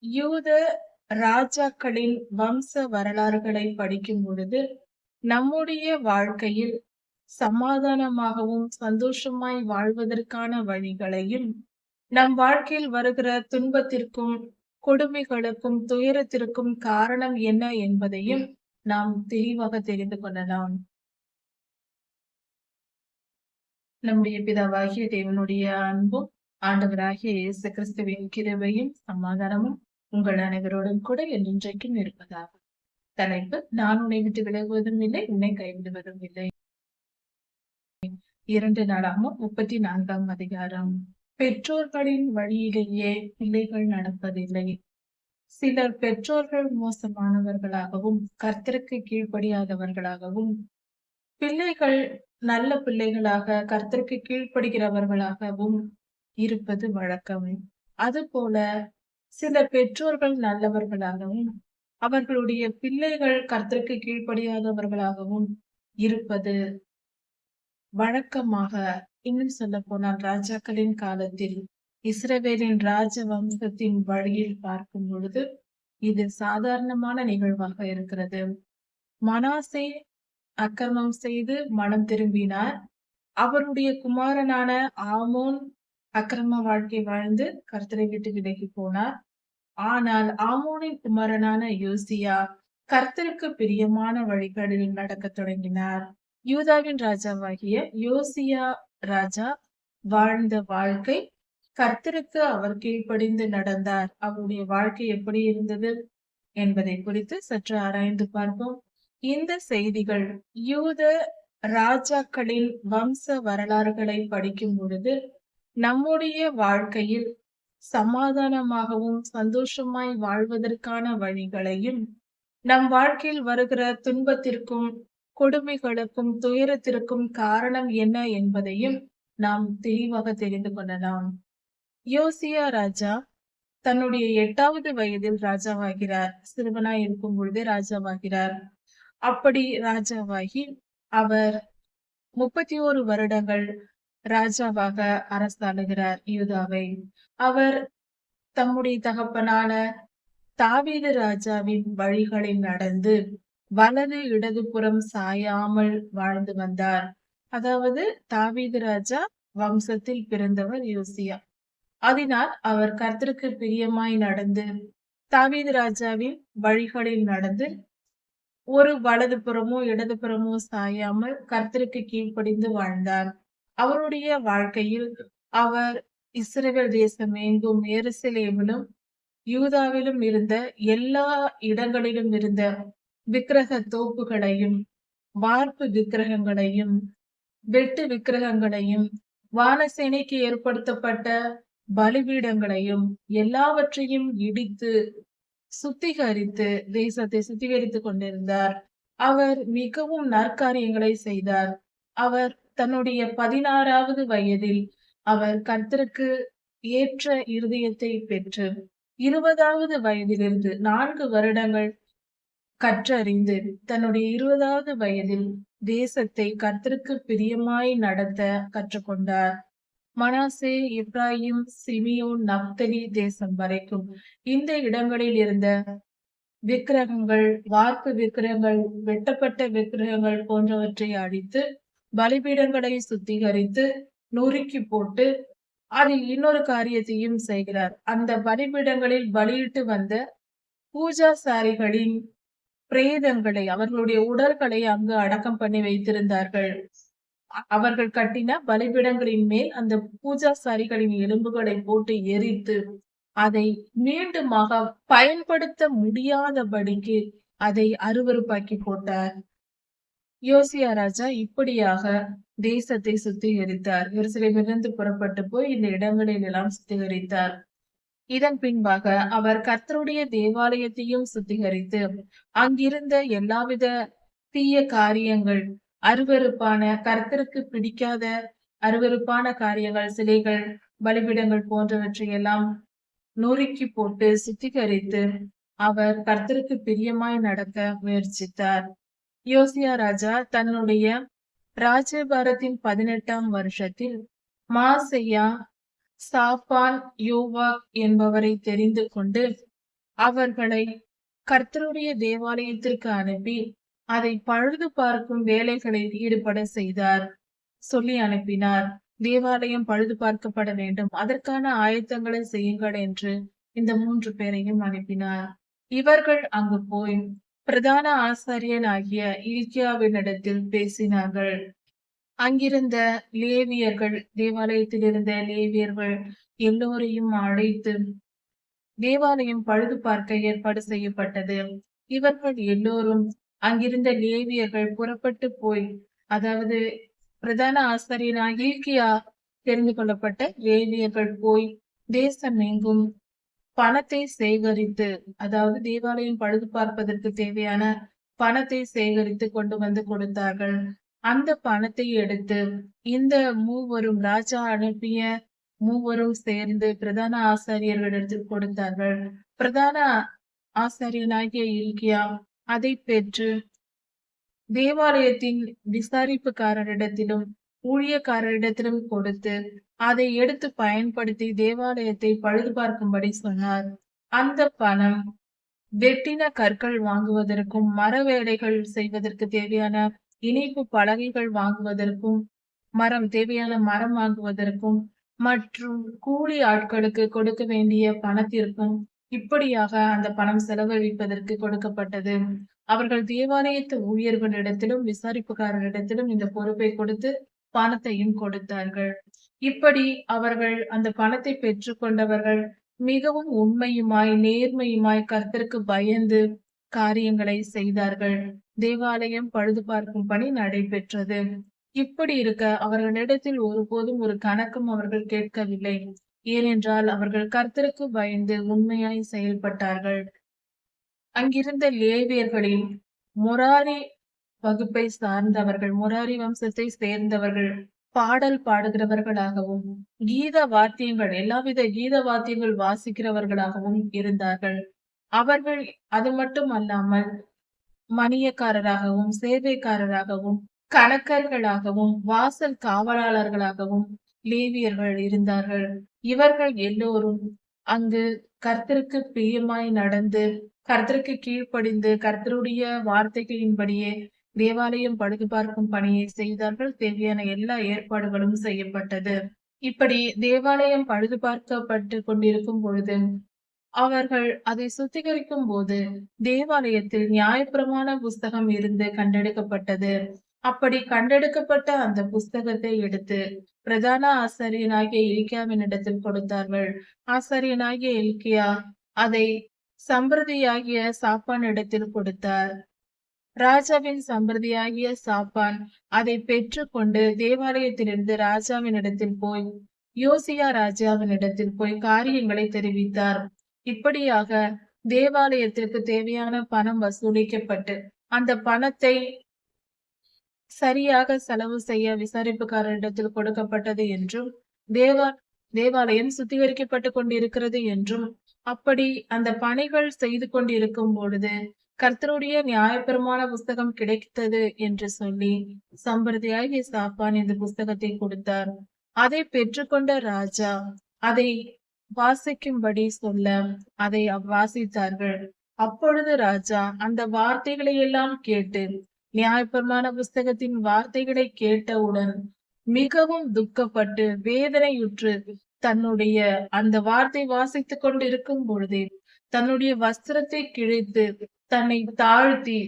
யூத ராஜாக்களின் வம்ச வரலாறுகளை படிக்கும் பொழுது, நம்முடைய வாழ்க்கையில் சமாதானமாகவும், சந்தோஷமாய் வாழ்வதற்கான வழிகளையும், நம் வாழ்க்கையில் வருகிற துன்பத்திற்கும், கொடுமைகளுக்கும், துயரத்திற்கும் காரணம் என்ன என்பதையும் நாம் தெளிவாக தெரிந்து கொள்ளலாம். நம்முடைய பிதாவாகிய தேவனுடைய அன்பும், ஆண்டவராகிய இயேசு கிறிஸ்துவின் கிருபையும், சமாதானமும் உங்கள் அனைவரோடும் கூட என்றென்றைக்கும் இருப்பதாக. தலைப்பு: நான் உன்னை விட்டு விலகுவதும் இல்லை, உன்னை கைவிடுவதும் இல்லை. 2 நாளாகமம் 34ஆம் அதிகாரம். பெற்றோர்களின் வழியிலேயே பிள்ளைகள் நடப்பதில்லை. சிலர் பெற்றோர்கள் மோசமானவர்களாகவும், கர்த்தருக்கு கீழ்ப்படியாதவர்களாகவும், பிள்ளைகள் நல்ல பிள்ளைகளாக கர்த்தருக்கு கீழ்ப்படுகிறவர்களாகவும் இருப்பது வழக்கம். அதுபோல சில பெற்றோர்கள் நல்லவர்களாகவும், அவர்களுடைய பிள்ளைகள் கர்த்தருக்கு கீழ்ப்படியாதவர்களாகவும் இருப்பது வழக்கமாக. இன்னும் சொல்ல போனால், ராஜாக்களின் காலத்தில் இஸ்ரவேலின் ராஜ வம்சத்தின் வழியில் பார்க்கும் பொழுது இது சாதாரணமான நிகழ்வாக இருக்கிறது. மனாசே அக்கிரமம் செய்து மனம் திரும்பினார். அவருடைய குமாரனான ஆமோன் அக்கிரம வாழ்க்கை வாழ்ந்து கர்த்தரை விட்டு விலகி போனார். ஆனால் ஆமோனின் குமாரனான யோசியா கர்த்தருக்கு பிரியமான வழிகளில் நடக்கத் தொடங்கினார். யூதாவின் ராஜாவாகிய யோசியா ராஜா வாழ்ந்த வாழ்க்கை, கர்த்தருக்கு அவர் கீழ்ப்படிந்து நடந்தார். அவருடைய வாழ்க்கை எப்படி இருந்தது என்பதை குறித்து சற்று ஆராய்ந்து பார்ப்போம். இந்த செய்திகள் யூத ராஜாக்களின் வம்ச வரலாறுகளை படிக்கும் பொழுது நம்முடைய வாழ்க்கையில் சமாதானமாகவும், சந்தோஷமாய் வாழ்வதற்கான வழிகளையும், நம் வாழ்க்கையில் வருகிற துன்பத்திற்கும், கொடுமைகளுக்கும், துயரத்திற்கும் காரணம் என்ன என்பதையும் நாம் தெளிவாக தெரிந்து கொள்ளலாம். யோசியா ராஜா தன்னுடைய 8வது வயதில் ராஜாவாகிறார். சிறுவனாய் இருக்கும் பொழுதே ராஜாவாகிறார். அப்படி ராஜாவாகி அவர் 31 வருடங்கள் ராஜாவாக அரசாளுகிறார் யூதாவை. அவர் தம்முடைய தகப்பனான தாவீது ராஜாவின் வழிகளில் நடந்து வலது இடதுபுறம் சாயாமல் வாழ்ந்து வந்தார். அதாவது தாவீது ராஜா வம்சத்தில் பிறந்தவர் யோசியா. அதனால் அவர் கர்த்தருக்கு பிரியமாய் நடந்து தாவீது ராஜாவின் வழிகளில் நடந்து ஒரு வலதுபுறமோ இடதுபுறமோ சாயாமல் கர்த்தருக்கு கீழ்ப்படிந்து வாழ்ந்தார். அவருடைய வாழ்க்கையில் அவர் இஸ்ரவேல் தேசம் எங்கும், எருசலேமிலும் யூதாவிலும் இருந்த எல்லா இடங்களிலும் இருந்த விக்கிரக தோப்புகளையும், வார்ப்பு விக்கிரகங்களையும், வெட்டு விக்கிரகங்களையும், வானசேனைக்கு ஏற்படுத்தப்பட்ட பலிபீடங்களையும் எல்லாவற்றையும் இடித்து சுத்திகரித்து தேசத்தை சுத்திகரித்துக் கொண்டிருந்தார். அவர் மிகவும் நற்காரியங்களை செய்தார். அவர் தன்னுடைய 16வது வயதில் அவர் கர்த்தருக்கு ஏற்ற இருதயத்தை பெற்று 20வது வயதிலிருந்து 4 வருடங்கள் கற்றறிந்து தன்னுடைய 20வது வயதில் தேசத்தை கர்த்தருக்கு பிரியமாய் நடத்த கற்றுக்கொண்டார். மனாசே, எப்ராயிம், சிமியோன், நப்தலி தேசம் வரைக்கும் இந்த இடங்களில் இருந்த விக்கிரகங்கள், வார்ப்பு விக்கிரகங்கள், வெட்டப்பட்ட விக்கிரகங்கள் போன்றவற்றை அழித்து பலிபீடங்களை சுத்திகரித்து நொறுக்கி போட்டு அதில் இன்னொரு காரியத்தையும் செய்கிறார். அந்த பலிபீடங்களில் பலியிட்டு வந்த பூஜாசாரிகளின் பிரேதங்களை, அவர்களுடைய உடல்களை அங்கு அடக்கம் பண்ணி வைத்திருந்தார்கள். அவர்கள் கட்டின பலிபீடங்களின் மேல் அந்த பூஜாசாரிகளின் எலும்புகளை போட்டு எரித்து அதை மீண்டுமாக பயன்படுத்த முடியாதபடிக்கு அதை அருவருப்பாக்கி போட்டார். யோசியா ராஜா இப்படியாக தேசத்தை சுத்திகரித்தார். எருசலேமிலிருந்து புறப்பட்டு போய் இந்த இடங்களில் எல்லாம் சுத்திகரித்தார். இதன் பின்பாக அவர் கர்த்தருடைய தேவாலயத்தையும் சுத்திகரித்து அங்கிருந்த எல்லாவித தீய காரியங்கள், அருவருப்பான, கர்த்தருக்கு பிடிக்காத அருவருப்பான காரியங்கள், சிலைகள், பலிபீடங்கள் போன்றவற்றை எல்லாம் நொறுக்கி போட்டு சுத்திகரித்து அவர் கர்த்தருக்கு பிரியமாய் நடக்க முயற்சித்தார். யோசியா ராஜா தன்னுடைய ராஜ்யபாரத்தின் 18ஆம் வருஷத்தில் மாசெயா, சாப்பான், யோவாக் என்பவரை தெரிந்து கொண்டு அவர்களை கர்த்தருடைய தேவாலயத்திற்கு அனுப்பி அதை பழுது பார்க்கும் வேலைகளில் ஈடுபட செய்தார். சொல்லி அனுப்பினார். தேவாலயம் பழுது பார்க்கப்பட வேண்டும், அதற்கான ஆயத்தங்களை செய்யுங்கள் என்று இந்த 3 பேரையும் அனுப்பினார். இவர்கள் அங்கு போய் பிரதான ஆசாரியன் ஆகிய இல்க்கியாவினிடத்தில் பேசினார்கள். அங்கிருந்த லேவியர்கள், தேவாலயத்தில் இருந்த லேவியர்கள் எல்லோரையும் அழைத்து தேவாலயம் பழுது பார்க்க ஏற்பாடு செய்யப்பட்டது. இவர்கள் எல்லோரும், அங்கிருந்த லேவியர்கள் புறப்பட்டு போய், அதாவது பிரதான ஆசாரியனாகிய இல்க்கியா தெரிந்து கொள்ளப்பட்ட லேவியர்கள் போய் தேசம் எங்கும் பணத்தை சேகரித்து, அதாவது தேவாலயம் பழுது பார்ப்பதற்கு தேவையான பணத்தை சேகரித்து கொண்டு வந்து கொடுத்தார்கள். அந்த பணத்தை எடுத்து இந்த மூவரும், ராஜா அனுப்பிய மூவரும் சேர்ந்து பிரதான ஆசாரியர்களிடத்தில் கொடுத்தார்கள். பிரதான ஆசாரியனாகிய இல்க்கியா அதை பெற்று தேவாலயத்தின் விசாரிப்புக்காரரிடத்திலும் ஊழியக்காரரிடத்திலும் கொடுத்து அதை எடுத்து பயன்படுத்தி தேவாலயத்தை பழுது பார்க்கும்படி சொன்னார். அந்த பணம் வெட்டின கற்கள் வாங்குவதற்கும், மர வேலைகள் செய்வதற்கு தேவையான இணைப்பு பலகைகள் வாங்குவதற்கும், தேவையான மரம் வாங்குவதற்கும், மற்றும் கூலி ஆட்களுக்கு கொடுக்க வேண்டிய பணத்திற்கும் இப்படியாக அந்த பணம் செலவழிப்பதற்கு கொடுக்கப்பட்டது. அவர்கள் தேவாலயத்து ஊழியர்களிடத்திலும் விசாரிப்புக்காரரிடத்திலும் இந்த பொறுப்பை கொடுத்து பணத்தையும் கொடுத்தார்கள். இப்படி அவர்கள் அந்த பணத்தை பெற்றுக் கொண்டவர்கள் மிகவும் உண்மையுமாய் நேர்மையுமாய் கர்த்தருக்கு பயந்து காரியங்களை செய்தார்கள். தேவாலயம் பழுது பார்க்கும் பணி நடைபெற்றது. இப்படி இருக்க அவர்களிடத்தில் ஒருபோதும் ஒரு கணக்கும் அவர்கள் கேட்கவில்லை. ஏனென்றால் அவர்கள் கர்த்தருக்கு பயந்து உண்மையாய் செயல்பட்டார்கள். அங்கிருந்த லேவியர்களில் முராரி வகுப்பை சார்ந்தவர்கள், முராரி வம்சத்தை சேர்ந்தவர்கள் பாடல் பாடுகிறவர்களாகவும், கீத வாத்தியங்கள், எல்லாவித கீத வாத்தியங்கள் வாசிக்கிறவர்களாகவும் இருந்தார்கள். அவர்கள் அது மட்டும் அல்லாமல் மணியக்காரராகவும், சேவைக்காரராகவும், கணக்கர்களாகவும், வாசல் காவலாளர்களாகவும் லேவியர்கள் இருந்தார்கள். இவர்கள் எல்லோரும் அங்கு கர்த்தருக்கு பிரியமாய் நடந்து, கர்த்தருக்கு கீழ்ப்படிந்து, கர்த்தருடைய வார்த்தைகளின்படியே தேவாலயம் பழுது பார்க்கும் பணியை செய்தார்கள். தேவையான எல்லா ஏற்பாடுகளும் செய்யப்பட்டது. இப்படி தேவாலயம் பழுது பார்க்கப்பட்டு கொண்டிருக்கும் பொழுது, அவர்கள் அதை சுத்திகரிக்கும் போது தேவாலயத்தில் நியாயப்பிரமாண புஸ்தகம் இருந்து கண்டெடுக்கப்பட்டது. அப்படி கண்டெடுக்கப்பட்ட அந்த புஸ்தகத்தை எடுத்து பிரதான ஆசாரியனாகிய இல்க்கியாவினிடத்தில் கொடுத்தார்கள். ஆசாரியனாகிய இல்க்கியா அதை சம்பிரதியாகிய சாப்பான் இடத்தில் கொடுத்தார். ராஜாவின் சம்பிரதியாகிய சாப்பான் அதை பெற்றுக்கொண்டு தேவாலயத்திலிருந்து ராஜாவின் இடத்தில் போய், யோசியா ராஜாவினிடத்தில் போய் காரியங்களை தெரிவித்தார். இப்படியாக தேவாலயத்திற்கு தேவையான பணம் வசூலிக்கப்பட்டு அந்த பணத்தை சரியாக செலவு செய்ய விசாரிப்புக்காரரிடத்தில் கொடுக்கப்பட்டது என்றும், தேவாலயம் சுத்திகரிக்கப்பட்டு கொண்டிருக்கிறது என்றும், அப்படி அந்த பணிகள் செய்து கொண்டிருக்கும் பொழுது கர்த்தருடைய நியாயப்பிரமாண புஸ்தகம் கிடைத்தது என்று சொல்லி சம்பிரதியாகிய சாப்பான் இந்த புஸ்தகத்தை கொடுத்தார். அதை பெற்றுக்கொண்ட ராஜா அதை வாசிக்கும்படி சொல்ல அதை வாசித்தார்கள். அப்பொழுது ராஜா அந்த வார்த்தைகளை எல்லாம் கேட்டு, நியாயப்பிரமாண புஸ்தகத்தின் வார்த்தைகளை கேட்டவுடன் மிகவும் துக்கப்பட்டு வேதனையுற்று, தன்னுடைய அந்த வார்த்தை வாசித்துக் கொண்டிருக்கும் பொழுதே தன்னுடைய வஸ்திரத்தை கிழித்து தன்னை தாழ்த்தி,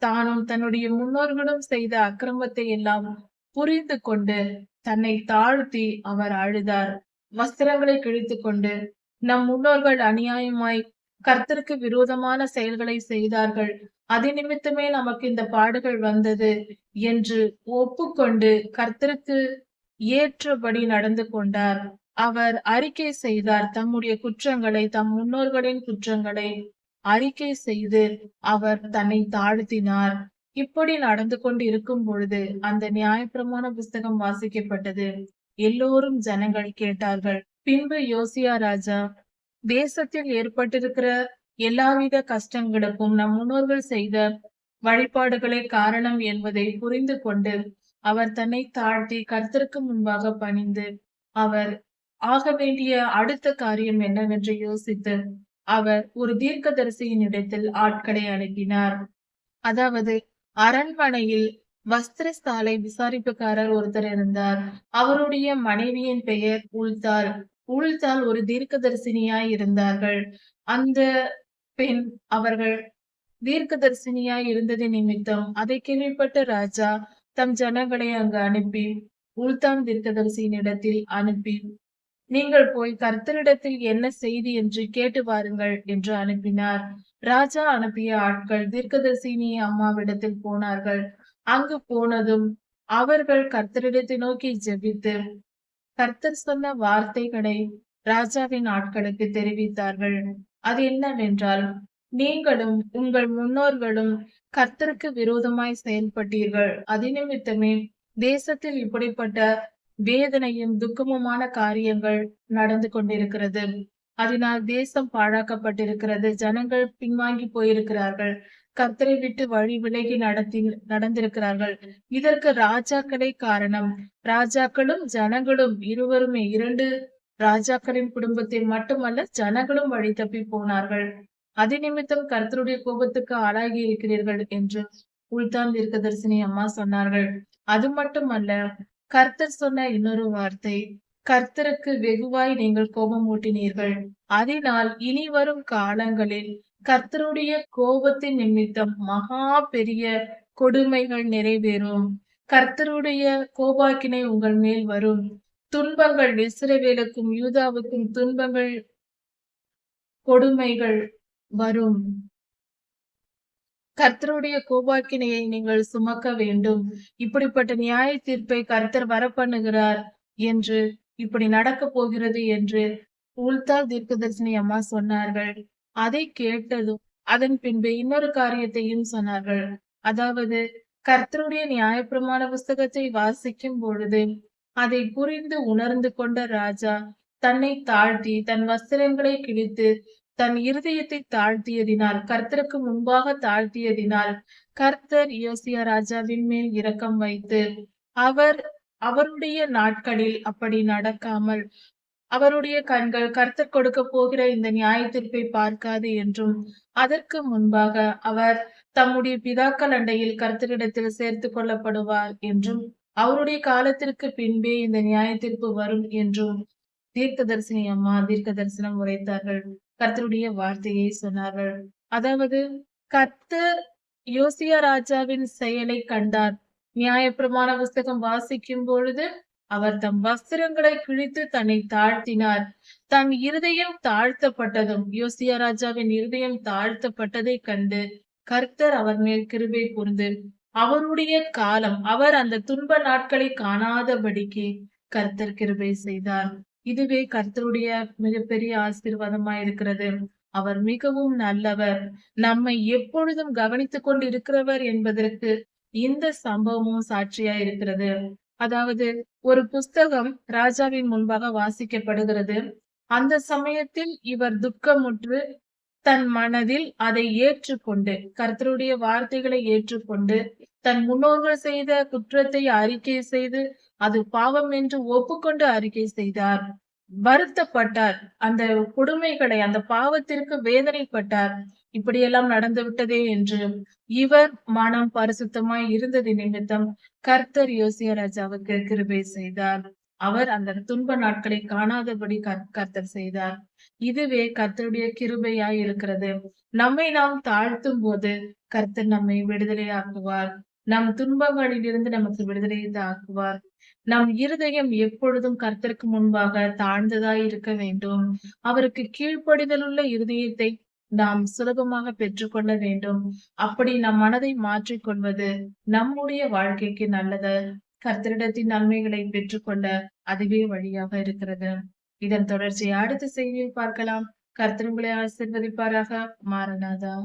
தானும் தன்னுடைய முன்னோர்களும் செய்த அக்கிரமத்தை எல்லாம் புரிந்து கொண்டு தன்னை தாழ்த்தி அவர் அழுதார். வஸ்திரங்களை கிழித்து கொண்டு, நம் முன்னோர்கள் அநியாயமாய் கர்த்தருக்கு விரோதமான செயல்களை செய்தார்கள், அது நிமித்தமே நமக்கு இந்த பாடுகள் வந்தது என்று ஒப்புக்கொண்டு கர்த்தருக்கு ஏற்றபடி நடந்து கொண்டார். அவர் அறிக்கை செய்தார். தம்முடைய குற்றங்களை, தம் முன்னோர்களின் குற்றங்களை அறிக்கை செய்து அவர் தன்னை தாழ்த்தினார். இப்படி நடந்து கொண்டு இருக்கும் பொழுது அந்த நியாயப்பிரமாண புஸ்தகம் வாசிக்கப்பட்டது. எல்லோரும் ஜனங்கள் கேட்டார்கள். பின்பு யோசியா ராஜா தேசத்தில் ஏற்பட்டிருக்கிற எல்லாவித கஷ்டங்களுக்கும் நம் முன்னோர்கள் செய்த வழிபாடுகளே காரணம் என்பதை புரிந்து கொண்டு அவர் தன்னை தாழ்த்தி கர்த்தருக்கு முன்பாக பணிந்து, அவர் ஆக வேண்டிய அடுத்த காரியம் என்னவென்று யோசித்து அவர் ஒரு தீர்க்கதரிசியின் இடத்தில் ஆட்களை அனுப்பினார். அதாவது அரண்மனையில் வஸ்திரசாலை விசாரிப்புக்காரர் ஒருத்தர் இருந்தார். அவருடைய மனைவியின் பெயர் உல்தாள். உல்தாள் ஒரு தீர்க்கதரிசினியாய் இருந்தார்கள். அந்த பெண் அவர்கள் தீர்க்கதரிசினியாய் இருந்தது நிமித்தம் அதை கேள்விப்பட்ட ராஜா தம் ஜனங்களை அங்கு அனுப்பி உல்தான் தீர்க்கதரிசியின் இடத்தில் அனுப்பி, நீங்கள் போய் கர்த்தரிடத்தில் என்ன செய்தி என்று கேட்டு வாருங்கள் என்று அனுப்பினார். ராஜா அனுப்பிய ஆட்கள் தீர்க்கதரிசினி அம்மாவிடத்தில் போனார்கள். அங்கு போனதும் அவர்கள் கர்த்தரிடத்தை நோக்கி ஜெபித்து கர்த்தர் சொன்ன வார்த்தைகளை ராஜாவின் ஆட்களுக்கு தெரிவித்தார்கள். அது என்னவென்றால், நீங்களும் உங்கள் முன்னோர்களும் கர்த்தருக்கு விரோதமாய் செயல்பட்டீர்கள். அதினிமித்தமே தேசத்தில் இப்படிப்பட்ட வேதனையும் துக்கமுமான காரியங்கள் நடந்து கொண்டிருக்கிறது. அதனால் தேசம் பாழாக்கப்பட்டிருக்கிறது. ஜனங்கள் பின்வாங்கி போயிருக்கிறார்கள். கர்த்தரை விட்டு வழி விலகி நடந்திருக்கிறார்கள். இதற்கு ராஜாக்களே காரணம். ராஜாக்களும் ஜனங்களும் இருவருமே, இரண்டு ராஜாக்களின் குடும்பத்தை மட்டுமல்ல, ஜனங்களும் வழி தப்பி போனார்கள். அது நிமித்தம் கர்த்தருடைய கோபத்துக்கு ஆளாகி இருக்கிறீர்கள் என்று உல்தான் தீர்க்கதரிசினி அம்மா சொன்னார்கள். அது மட்டுமல்ல, கர்த்தர் சொன்ன இன்னொரு வார்த்தை, கர்த்தருக்கு வெகுவாய் நீங்கள் கோபம் ஊட்டினீர்கள். அதனால் இனி வரும் காலங்களில் கர்த்தருடைய கோபத்தின் நிமித்தம் மகா பெரிய கொடுமைகள் நிறைவேறும். கர்த்தருடைய கோபாக்கினை உங்கள் மேல் வரும். துன்பங்கள், இஸ்ரவேலுக்கும் யூதாவுக்கும் துன்பங்கள், கொடுமைகள் வரும். கர்த்தருடைய கோபாக்கினையை நீங்கள் சுமக்க வேண்டும். இப்படிப்பட்ட நியாய தீர்ப்பை கர்த்தர் வரப்பண்ணுகிறார் என்று, இப்படி நடக்க போகிறது என்று உல்தாள் தீர்க்கதரிசினி அம்மா சொன்னார்கள். அதை கேட்டதும் அதன் பின்பு இன்னொரு காரியத்தையும் சொன்னார்கள். அதாவது, கர்த்தருடைய நியாயப்பிரமாண புஸ்தகத்தை வாசிக்கும் பொழுது அதை புரிந்து உணர்ந்து கொண்ட ராஜா தன்னை தாழ்த்தி தன் வஸ்திரங்களை கிழித்து தன் இருதயத்தை தாழ்த்தியதினால், கர்த்தருக்கு முன்பாக தாழ்த்தியதினால், கர்த்தர் யோசியா ராஜாவின் மேல் இரக்கம் வைத்து அவருடைய நாட்களில் அப்படி நடக்காமல் அவருடைய கண்கள் கர்த்தர் கொடுக்க போகிற இந்த நியாய தீர்ப்பை பார்க்காது என்றும், அதற்கு முன்பாக அவர் தம்முடைய பிதாக்கள் அண்டையில் கர்த்தரிடத்தில் சேர்த்து கொள்ளப்படுவார் என்றும், அவருடைய காலத்திற்கு பின்பே இந்த நியாய தீர்ப்பு வரும் என்றும் தீர்க்கதரிசினி அம்மா தீர்க்க தரிசனம் உரைத்தார்கள். கர்த்தருடைய வார்த்தையை சொன்னார்கள். அதாவது, கர்த்தர் யோசியா ராஜாவின் செயலை கண்டார். நியாயப்பிரமாண புஸ்தகம் வாசிக்கும் பொழுது அவர் தம் வஸ்திரங்களை கிழித்து தன்னை தாழ்த்தினார். தன் இருதயம் தாழ்த்தப்பட்டதும், யோசியா ராஜாவின் இருதயம் தாழ்த்தப்பட்டதை கண்டு கர்த்தர் அவர் மேல் கிருபை கூர்ந்து அவருடைய காலம், அவர் அந்த துன்ப நாட்களை காணாதபடிக்கு கர்த்தர் கிருபை செய்தார். இதுவே கர்த்தருடைய மிகப்பெரிய ஆசீர்வாதமாய் இருக்கிறது. அவர் மிகவும் நல்லவர், நம்மை எப்பொழுதும் கவனித்துக் கொண்டு இருக்கிறவர் என்பதற்கு இந்த சம்பவமும் சாட்சியா இருக்கிறது. அதாவது, ஒரு புஸ்தகம் ராஜாவின் முன்பாக வாசிக்கப்படுகிறது. அந்த சமயத்தில் இவர் துக்கமுற்று தன் மனதில் அதை ஏற்றுக்கொண்டு, கர்த்தருடைய வார்த்தைகளை ஏற்றுக்கொண்டு, தன் முன்னோர்கள் செய்த குற்றத்தை அறிக்கை செய்து அது பாவம் என்று ஒப்புக்கொண்டு அறிக்கை செய்தார். வருத்தப்பட்டார். அந்த கொடுமைகளை, அந்த பாவத்திற்கு வேதனைப்பட்டார். இப்படியெல்லாம் நடந்து விட்டதே என்று. இவர் மனம் பரிசுத்தமாய் இருந்தது நிமித்தம் கர்த்தர் யோசியா ராஜாவுக்கு கிருபை செய்தார். அவர் அந்த துன்ப நாட்களை காணாதபடி கர்த்தர் செய்தார். இதுவே கர்த்தருடைய கிருபையாய் இருக்கிறது. நம்மை நாம் தாழ்த்தும் போது கர்த்தர் நம்மை விடுதலையாக்குவார். நம் துன்பங்களில் இருந்து நமக்கு விடுதலையை ஆக்குவார். நம் இருதயம் எப்பொழுதும் கர்த்தருக்கு முன்பாக தாழ்ந்ததாய் இருக்க வேண்டும். அவருக்கு கீழ்ப்படிதலுள்ள இருதயத்தை நாம் சுலபமாக பெற்றுக்கொள்ள வேண்டும். அப்படி நம் மனதை மாற்றிக்கொள்வது நம்முடைய வாழ்க்கைக்கு நல்லது. கர்த்தரிடத்தின் நன்மைகளை பெற்றுக்கொள்ள அதுவே வழியாக இருக்கிறது. இதன் தொடர்ச்சியை அடுத்த செய்தியில் பார்க்கலாம். கர்த்தர் உங்களை ஆசீர்வதிப்பாராக. மாரநாதா.